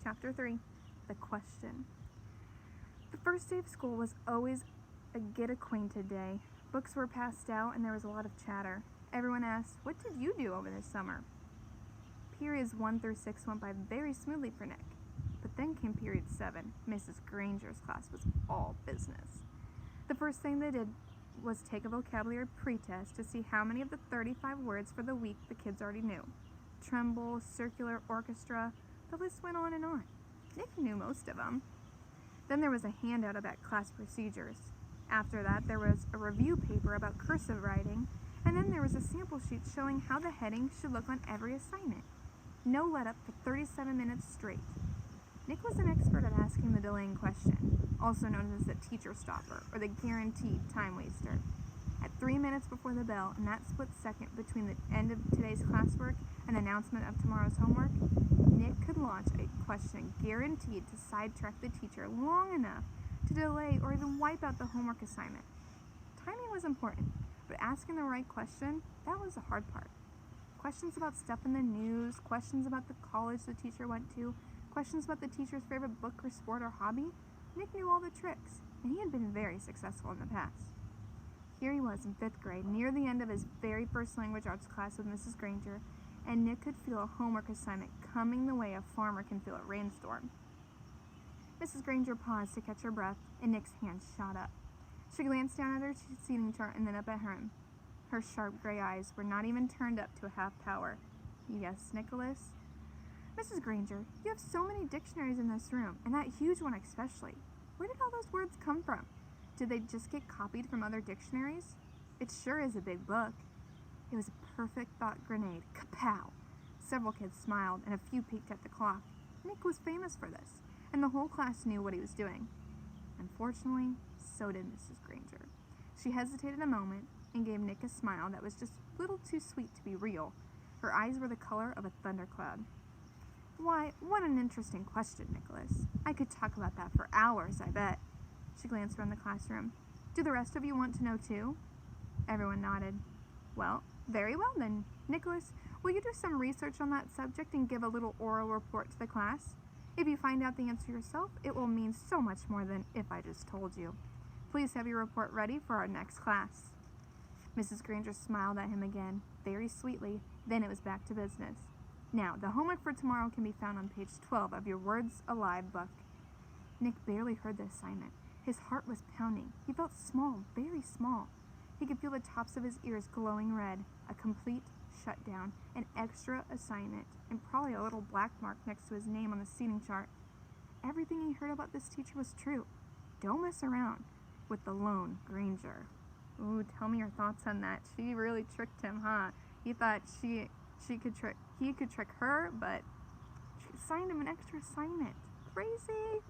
Chapter 3, The Question. The first day of school was always a get-acquainted day. Books were passed out and there was a lot of chatter. Everyone asked, "What did you do over this summer?" Periods 1 through 6 went by very smoothly for Nick. But then came period 7. Mrs. Granger's class was all business. The first thing they did was take a vocabulary pretest to see how many of the 35 words for the week the kids already knew. Tremble, circular, orchestra, the list went on and on. Nick knew most of them. Then there was a handout about class procedures. After that, there was a review paper about cursive writing, and then there was a sample sheet showing how the heading should look on every assignment. No let-up for 37 minutes straight. Nick was an expert at asking the delaying question, also known as the teacher stopper, or the guaranteed time waster. At 3 minutes before the bell, in that split second between the end of today's classwork and the announcement of tomorrow's homework, Nick could launch a question guaranteed to sidetrack the teacher long enough to delay or even wipe out the homework assignment. Timing was important, but asking the right question, that was the hard part. Questions about stuff in the news, questions about the college the teacher went to, questions about the teacher's favorite book or sport or hobby. Nick knew all the tricks, and he had been very successful in the past. Here he was in 5th grade, near the end of his very first language arts class with Mrs. Granger, and Nick could feel a homework assignment coming the way a farmer can feel a rainstorm. Mrs. Granger paused to catch her breath, and Nick's hand shot up. She glanced down at her seating chart and then up at him. Her sharp gray eyes were not even turned up to a half power. "Yes, Nicholas?" "Mrs. Granger, you have so many dictionaries in this room, and that huge one especially. Where did all those words come from? Did they just get copied from other dictionaries? It sure is a big book." It was a perfect thought grenade. Kapow! Several kids smiled, and a few peeked at the clock. Nick was famous for this, and the whole class knew what he was doing. Unfortunately, so did Mrs. Granger. She hesitated a moment and gave Nick a smile that was just a little too sweet to be real. Her eyes were the color of a thundercloud. "Why, what an interesting question, Nicholas. I could talk about that for hours, I bet." She glanced around the classroom. "Do the rest of you want to know too?" Everyone nodded. "Well, very well then. Nicholas, will you do some research on that subject and give a little oral report to the class? If you find out the answer yourself, it will mean so much more than if I just told you. Please have your report ready for our next class." Mrs. Granger smiled at him again, very sweetly. Then it was back to business. "Now, the homework for tomorrow can be found on page 12 of your Words Alive book." Nick barely heard the assignment. His heart was pounding. He felt small, very small. He could feel the tops of his ears glowing red. A complete shutdown, an extra assignment, and probably a little black mark next to his name on the seating chart. Everything he heard about this teacher was true. Don't mess around with the lone Granger. Ooh, tell me your thoughts on that. She really tricked him, huh? He thought he could trick her, but she assigned him an extra assignment. Crazy!